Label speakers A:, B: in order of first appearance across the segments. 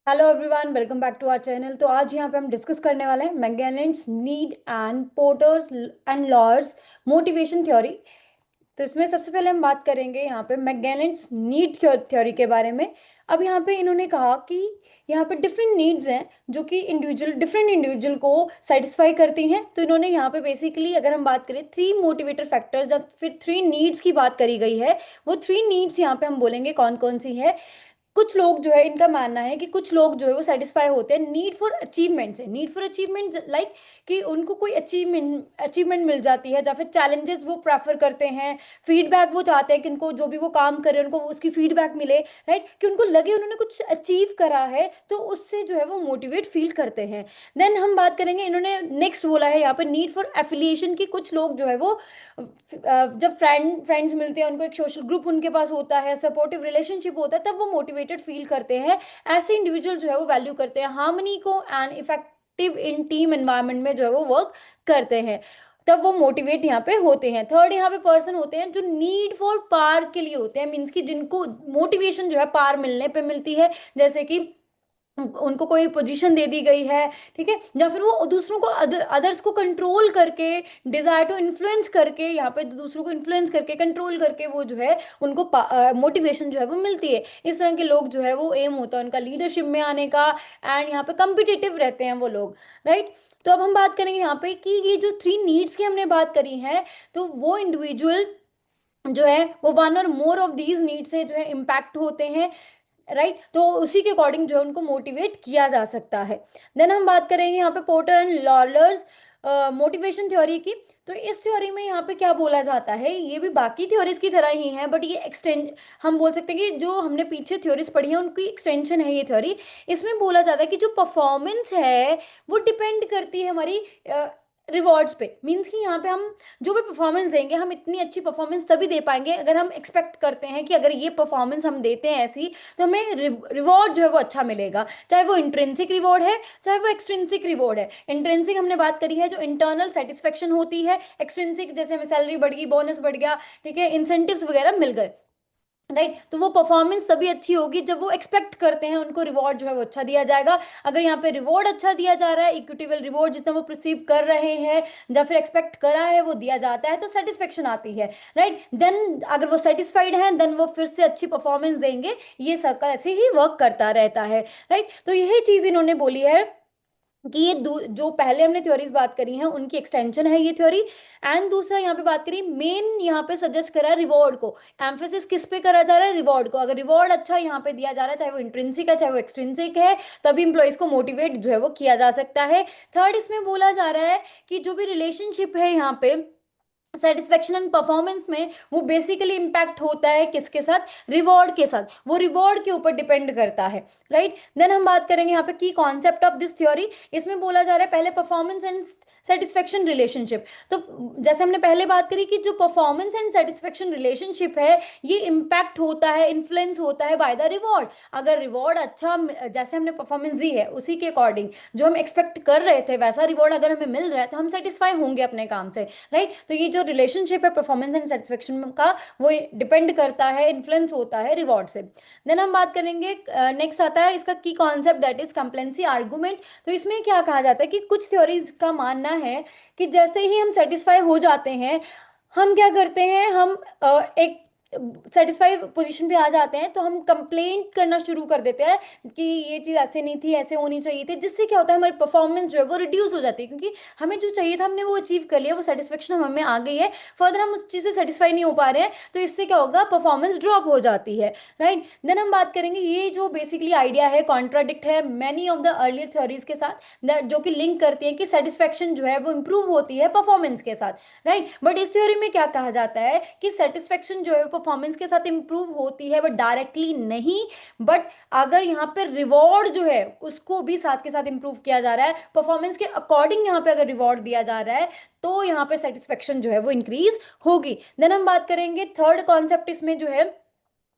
A: Hello everyone, welcome back to our channel. तो आज यहाँ पे हम डिस्कस करने वाले हैं McClelland's need and Porter's and Lawler's motivation theory. तो इसमें सबसे पहले हम बात करेंगे यहाँ पे मैगेलेंस नीड थ्योरी के बारे में। अब यहाँ पे इन्होंने कहा कि यहाँ पे डिफरेंट नीड्स हैं जो कि डिफरेंट इंडिविजुअल को सेटिस्फाई करती हैं। तो इन्होंने यहाँ पे बेसिकली अगर हम बात करें थ्री मोटिवेटर फैक्टर्स या फिर थ्री नीड्स की बात करी गई है, वो थ्री नीड्स यहाँ पे हम बोलेंगे कौन कौन सी है। कुछ लोग जो है, इनका मानना है कि कुछ लोग जो है वो सेटिस्फाई होते हैं नीड फॉर अचीवमेंट से। नीड फॉर अचीवमेंट लाइक कि उनको कोई अचीवमेंट अचीवमेंट मिल जाती है, या फिर चैलेंजेस वो प्रेफर करते हैं। फीडबैक वो चाहते हैं कि उनको जो भी वो काम कर रहे हैं उनको उसकी फीडबैक मिले, राइट, कि उनको लगे उन्होंने कुछ अचीव करा है, तो उससे जो है वो मोटिवेट फील करते हैं। देन हम बात करेंगे, इन्होंने नेक्स्ट बोला है यहाँ पे नीड फॉर एफिलिएशन की। कुछ लोग जो है वो जब फ्रेंड्स मिलते हैं, उनको एक सोशल ग्रुप उनके पास होता है, सपोर्टिव रिलेशनशिप होता है, तब वो मोटिवेटेड फील करते हैं। ऐसे इंडिविजुअल जो है वो वैल्यू करते हैं हार्मनी को and effective in team environment में जो है वो वर्क करते हैं, तब वो मोटिवेट यहाँ पे होते हैं। थर्ड यहाँ पे पर्सन होते हैं जो नीड फॉर पार के लिए होते हैं, मीन्स कि जिनको मोटिवेशन जो है पार मिलने पे मिलती है। जैसे कि उनको कोई पोजीशन दे दी गई है, ठीक है, या फिर वो दूसरों को अदर्स को कंट्रोल करके, डिजायर टू इन्फ्लुएंस करके, यहाँ पे दूसरों को इन्फ्लुएंस करके कंट्रोल करके वो जो है उनको मोटिवेशन जो है वो मिलती है। इस तरह के लोग जो है वो एम होता है उनका लीडरशिप में आने का, एंड यहाँ पे कम्पिटिटिव रहते हैं वो लोग, राइट। तो अब हम बात करेंगे यहाँ पे कि ये जो थ्री नीड्स की हमने बात करी है, तो वो इंडिविजुअल जो है वो वन और मोर ऑफ दीज नीड से जो है इम्पैक्ट होते हैं, राइट। तो उसी के अकॉर्डिंग जो है उनको मोटिवेट किया जा सकता है। देन हम बात करेंगे यहाँ पे पोर्टर एंड लॉलर्स मोटिवेशन थ्योरी की। तो इस थ्योरी में यहाँ पे क्या बोला जाता है, ये भी बाकी थ्योरीज की तरह ही है, बट ये एक्सटेंड हम बोल सकते हैं कि जो हमने पीछे थ्योरीज पढ़ी है उनकी एक्सटेंशन है ये थ्योरी। इसमें बोला जाता है कि जो परफॉर्मेंस है वो डिपेंड करती है हमारी रिवॉर्ड्स पे। मीन्स कि यहाँ पे हम जो भी परफॉर्मेंस देंगे, हम इतनी अच्छी परफॉर्मेंस तभी दे पाएंगे अगर हम एक्सपेक्ट करते हैं कि अगर ये परफॉर्मेंस हम देते हैं ऐसी, तो हमें रिवॉर्ड जो है वो अच्छा मिलेगा। चाहे वो इंट्रिंसिक रिवॉर्ड है, चाहे वो एक्सट्रिंसिक रिवॉर्ड है। इंट्रिंसिक हमने बात करी है जो इंटरनल सेटिस्फेक्शन होती है, एक्सट्रिंसिक जैसे हमें सैलरी बढ़ गई, बोनस बढ़ गया, ठीक है, इंसेंटिव्स वगैरह मिल गए, राइट। तो वो परफॉर्मेंस तभी अच्छी होगी जब वो एक्सपेक्ट करते हैं उनको रिवॉर्ड जो है वो अच्छा दिया जाएगा। अगर यहाँ पे रिवॉर्ड अच्छा दिया जा रहा है, इक्विटेबल रिवॉर्ड जितना वो रिसीव कर रहे हैं या फिर एक्सपेक्ट करा है वो दिया जाता है, तो सेटिस्फेक्शन आती है, राइट। देन अगर वो सेटिस्फाइड हैं, देन वो फिर से अच्छी परफॉर्मेंस देंगे। ये सर्कल ऐसे ही वर्क करता रहता है, राइट। तो यही चीज इन्होंने बोली है कि ये जो पहले हमने थ्योरीज बात करी हैं उनकी एक्सटेंशन है ये थ्योरी। एंड दूसरा यहाँ पे बात करी, मेन यहाँ पे सजेस्ट करा रिवॉर्ड को, एम्फेसिस किस पे करा जा रहा है, रिवॉर्ड को। अगर रिवॉर्ड अच्छा यहाँ पे दिया जा रहा है, चाहे वो इंट्रिंसिक है चाहे वो एक्सट्रिंसिक है, तभी इंप्लॉइज को मोटिवेट जो है वो किया जा सकता है। थर्ड इसमें बोला जा रहा है कि जो भी रिलेशनशिप है यहाँ पे सेटिस्फेक्शन एंड परफॉर्मेंस में, वो बेसिकली इंपैक्ट होता है किसके साथ, रिवॉर्ड के साथ, वो रिवॉर्ड के ऊपर डिपेंड करता है, राइट। देन हम बात करेंगे यहाँ पे की कॉन्सेप्ट ऑफ दिस थ्योरी। इसमें बोला जा रहा है पहले परफॉर्मेंस एंड सेटिस्फेक्शन रिलेशनशिप। तो जैसे हमने पहले बात करी कि जो परफॉर्मेंस एंड सेटिस्फेक्शन रिलेशनशिप है, ये इम्पैक्ट होता है, इन्फ्लुएंस होता है बाय द रिवॉर्ड। अगर रिवॉर्ड अच्छा, जैसे हमने परफॉर्मेंस दी है उसी के अकॉर्डिंग जो हम एक्सपेक्ट कर रहे थे वैसा रिवॉर्ड अगर हमें मिल रहा है, तो हम सेटिस्फाई होंगे अपने काम से, राइट। तो ये जो रिलेशनशिप है परफॉर्मेंस एंड सेटिस्फेक्शन का, वो डिपेंड करता है, इन्फ्लुएंस होता है रिवॉर्ड से। देन हम बात करेंगे, नेक्स्ट आता है इसका की कॉन्सेप्ट, दैट इज कंप्लेंसी आर्गुमेंट। तो इसमें क्या कहा जाता है कि कुछ थ्योरीज का मानना है कि जैसे ही हम सेटिस्फाई हो जाते हैं, हम क्या करते हैं, हम एक सेटिस्फाई पोजीशन पे आ जाते हैं, तो हम कंप्लेंट करना शुरू कर देते हैं कि ये चीज़ ऐसे नहीं थी, ऐसे होनी चाहिए थी, जिससे क्या होता है हमारी परफॉर्मेंस जो है वो रिड्यूस हो जाती है, क्योंकि हमें जो चाहिए था हमने वो अचीव कर लिया, वो सेटिस्फेक्शन हमें आ गई है, फर्दर हम उस चीज़ से सेटिस्फाई नहीं हो पा रहे हैं, तो इससे क्या होगा, परफॉर्मेंस ड्रॉप हो जाती है, राइट। देन हम बात करेंगे, ये जो बेसिकली आइडिया है कॉन्ट्राडिक्ट है many of the earlier theories के साथ, जो कि लिंक करती हैं कि सेटिस्फेक्शन जो है वो इंप्रूव होती है परफॉर्मेंस के साथ, राइट। बट इस थ्योरी में क्या कहा जाता है कि सेटिस्फेक्शन जो है परफॉर्मेंस के साथ इंप्रूव होती है, बट डायरेक्टली नहीं। बट अगर यहाँ पे रिवॉर्ड जो है उसको भी साथ के साथ इंप्रूव किया जा रहा है, परफॉर्मेंस के अकॉर्डिंग यहाँ पे अगर रिवॉर्ड दिया जा रहा है, तो यहाँ पे सेटिस्फेक्शन जो है वो इंक्रीज होगी। देन हम बात करेंगे थर्ड कॉन्सेप्ट इसमें जो है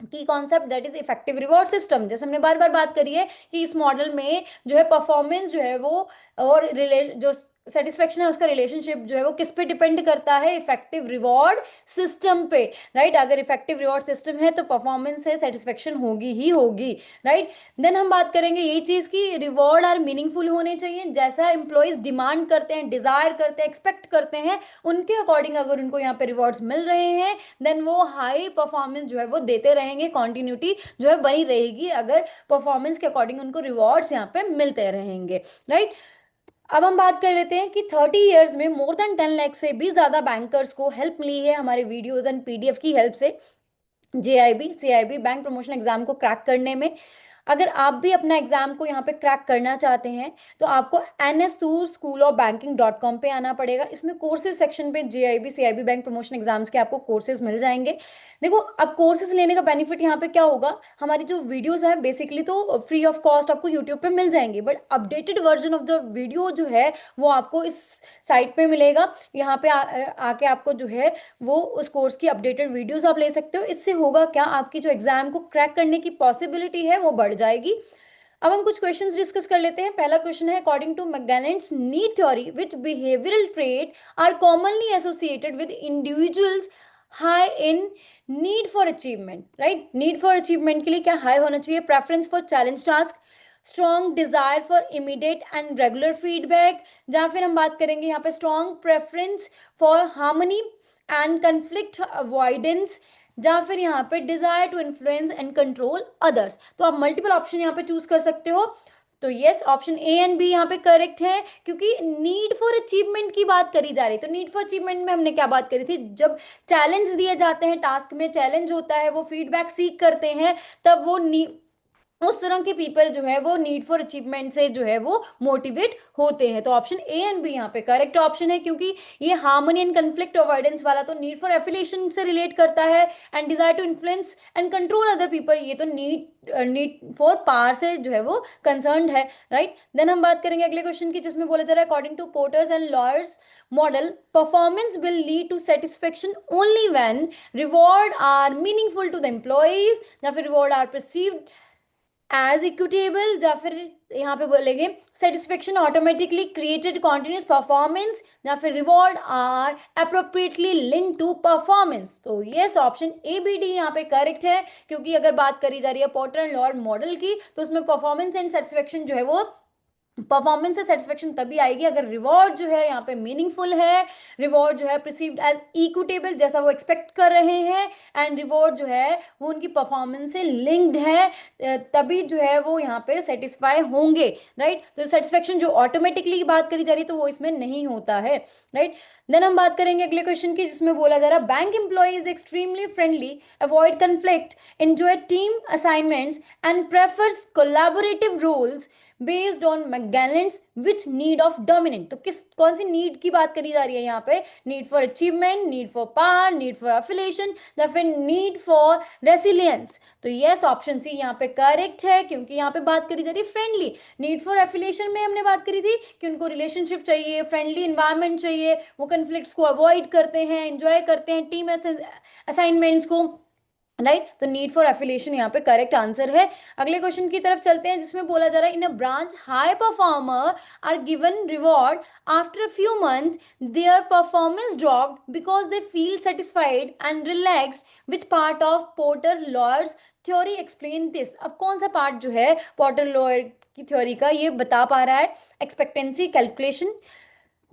A: की concept, that is effective reward system. जैसे हमने बार बार बात करी है कि इस मॉडल में जो है परफॉर्मेंस जो है वो और रिलेशन जो सेटिस्फेक्शन है उसका रिलेशनशिप जो है वो किस पे डिपेंड करता है, इफेक्टिव रिवॉर्ड सिस्टम पे, राइट। अगर इफेक्टिव रिवॉर्ड सिस्टम है तो परफॉर्मेंस से सेटिस्फेक्शन होगी ही होगी, राइट। देन हम बात करेंगे यही चीज की रिवॉर्ड आर मीनिंगफुल होने चाहिए, जैसा एम्प्लॉयज डिमांड करते हैं, डिजायर करते हैं, एक्सपेक्ट करते हैं, उनके अकॉर्डिंग अगर उनको यहाँ पे रिवॉर्ड्स मिल रहे हैं देन वो हाई परफॉर्मेंस जो है वो देते रहेंगे, कॉन्टिन्यूटी जो है बनी रहेगी अगर परफॉर्मेंस के अकॉर्डिंग उनको रिवॉर्ड्स यहाँ पे मिलते रहेंगे, राइट। अब हम बात कर लेते हैं कि 30 ईयर्स में मोर देन 10 लाख से भी ज्यादा बैंकर्स को हेल्प मिली है हमारे वीडियोज एंड पीडीएफ की हेल्प से JIB CIB bank promotion exam को क्रैक करने में। अगर आप भी अपना एग्जाम को यहाँ पे क्रैक करना चाहते हैं तो आपको NSToor पे आना पड़ेगा। इसमें कोर्सेज सेक्शन पे JIB CIB bank promotion exams के आपको कोर्सेज मिल जाएंगे। देखो अब कोर्सेज लेने का बेनिफिट यहाँ पे क्या होगा, हमारी जो वीडियोस है बेसिकली तो फ्री ऑफ कॉस्ट आपको यूट्यूब पे मिल जाएंगे, but updated version of the video जो है वो आपको इस साइट पे मिलेगा। यहाँ पे आके आपको जो है वो उस कोर्स की अपडेटेड वीडियोस आप ले सकते हो। इससे होगा क्या, आपकी जो एग्जाम को क्रैक करने की पॉसिबिलिटी है वो बढ़ जाएगी। अब हम कुछ क्वेश्चंस डिस्कस कर लेते हैं। पहला क्वेश्चन है according to McClelland's need theory which behavioural trait are commonly associated with individuals high in need for achievement, right. Need for achievement के लिए क्या हाई होना चाहिए, preference for challenge task, strong desire for immediate and regular feedback, या फिर हम बात करेंगे यहाँ पे strong preference for harmony and conflict avoidance, या फिर यहाँ पे desire to influence and control others. तो आप मल्टीपल ऑप्शन यहाँ पे चूज कर सकते हो। तो yes option A and B यहाँ पे करेक्ट है, क्योंकि नीड फॉर अचीवमेंट की बात करी जा रही है। तो नीड फॉर अचीवमेंट में हमने क्या बात करी थी, जब चैलेंज दिए जाते हैं, टास्क में चैलेंज होता है, वो फीडबैक सीख करते हैं, तब वो उस तरह के पीपल जो है वो नीड फॉर अचीवमेंट से जो है वो मोटिवेट होते हैं। तो ऑप्शन ए एंड बी यहाँ पे करेक्ट ऑप्शन है, क्योंकि ये हार्मनी एंड कंफ्लिक्ट अवॉइडेंस वाला तो नीड फॉर एफिलिएशन से रिलेट करता है, and desire to influence and control other people ये तो नीड फॉर पावर से जो है वो कंसर्न्ड है, राइट। देन हम बात करेंगे अगले क्वेश्चन की, जिसमें बोला जा रहा है according to Porter's and Lawler's model performance will lead to satisfaction only when reward are meaningful to the employees, या फिर reward are perceived as equitable, या फिर यहाँ पे बोलेंगे satisfaction automatically created continuous performance, या फिर reward are appropriately link to performance. तो yes option A B D यहाँ पे करेक्ट है, क्योंकि अगर बात करी जा रही है पोर्टर एंड लॉयर मॉडल की तो उसमें परफॉर्मेंस एंड सेटिस्फेक्शन जो है वो परफॉर्मेंस से सेटिस्फेक्शन तभी आएगी अगर रिवॉर्ड जो है यहाँ पे मीनिंगफुल है, रिवॉर्ड जो है प्रिसीव्ड एज इक्विटेबल जैसा वो एक्सपेक्ट कर रहे हैं, एंड रिवॉर्ड जो है वो उनकी परफॉर्मेंस से लिंक्ड है, तभी जो है वो यहाँ पे सेटिस्फाई होंगे, राइट। तो सेटिस्फेक्शन जो ऑटोमेटिकली की बात करी जा रही है तो वो इसमें नहीं होता है, राइट। देन हम बात करेंगे अगले क्वेश्चन की, जिसमें बोला जा रहा है bank employees extremely friendly, avoid conflict, enjoy team assignments and prefers collaborative roles based on McClelland's which need of dominant. तो किस कौन सी नीड की बात करी जा रही है यहाँ पे, need for achievement, need for power, need for affiliation, या फिर नीड फॉर रेसिलियंस। तो यस ऑप्शन सी यहाँ पे करेक्ट है, क्योंकि यहाँ पे बात करी जा रही है फ्रेंडली। नीड फॉर एफिलिएशन में हमने बात करी थी कि उनको रिलेशनशिप चाहिए, फ्रेंडली इन्वायरमेंट चाहिए, वो कन्फ्लिक्ट्स को अवॉइड करते हैं, एंजॉय करते हैं टीम असाइनमेंट्स को, राइट। तो नीड फॉर एफिलिएशन यहाँ पे करेक्ट आंसर है। अगले क्वेश्चन की तरफ चलते हैं, जिसमें बोला जा रहा है in a branch high performer are given reward after a few month their performance dropped because they feel satisfied and relaxed, which part of Porter Lawler's theory explain this. अब कौन सा पार्ट जो है पोर्टर लॉयर की theory का ये बता पा रहा है, एक्सपेक्टेंसी कैलकुलेशन,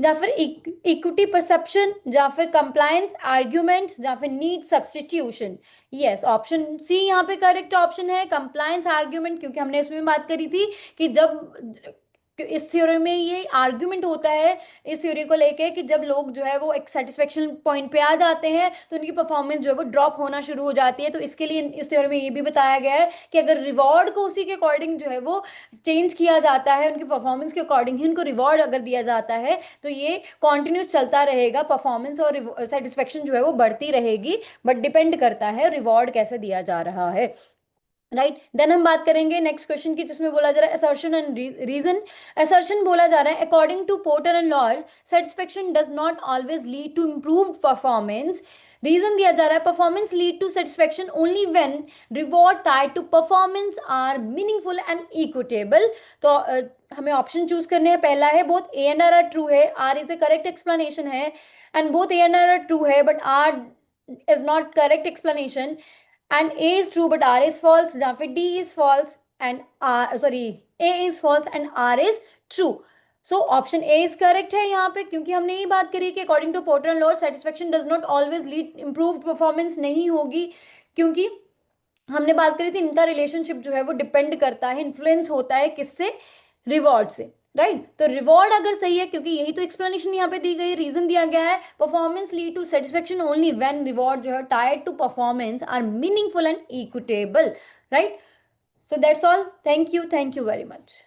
A: या फिर इक्विटी परसेप्शन, या फिर कंप्लायंस आर्ग्यूमेंट, या फिर need substitution. Yes option C यहाँ पे करेक्ट ऑप्शन है, कंप्लायंस आर्ग्यूमेंट, क्योंकि हमने इसमें बात करी थी कि जब इस थ्योरी में ये आर्ग्यूमेंट होता है इस थ्योरी को लेके कि जब लोग जो है वो एक सेटिस्फेक्शन पॉइंट पे आ जाते हैं तो उनकी परफॉर्मेंस जो है वो ड्रॉप होना शुरू हो जाती है। तो इसके लिए इस थ्योरी में ये भी बताया गया है कि अगर रिवॉर्ड को उसी के अकॉर्डिंग जो है वो चेंज किया जाता है, उनकी परफॉर्मेंस के अकॉर्डिंग ही उनको रिवॉर्ड अगर दिया जाता है तो ये कॉन्टिन्यूस चलता रहेगा, परफॉर्मेंस और सेटिस्फेक्शन जो है वो बढ़ती रहेगी, बट डिपेंड करता है रिवॉर्ड कैसे दिया जा रहा है। राइट। देन हम बात करेंगे नेक्स्ट क्वेश्चन की, जिसमें बोला जा रहा है असर्शन एंड रीजन। असर्शन बोला जा रहा है according to Porter and Lawler's satisfaction does not always lead to improved performance. Reason दिया जा रहा है performance lead to satisfaction only when reward tied to performance are meaningful and equitable. तो हमें ऑप्शन चूज करने हैं। पहला है both A and R true है, R is the correct explanation है, and both A and R true है but R is not correct explanation, and A is true but R is false, या फिर D is false and R sorry A is false and R is true। So option A is correct है यहाँ पे, क्योंकि हमने ये बात करी कि according to Porter and Lawler satisfaction does not always lead improved performance नहीं होगी, क्योंकि हमने बात करी थी इनका रिलेशनशिप जो है वो डिपेंड करता है, इन्फ्लुएंस होता है किससे, रिवॉर्ड से। राइट, तो रिवॉर्ड अगर सही है, क्योंकि यही तो एक्सप्लेनेशन यहाँ पे दी गई, रीजन दिया गया है performance lead to satisfaction only when reward जो है tied to performance are meaningful and equitable. Right, so that's all, thank you very much.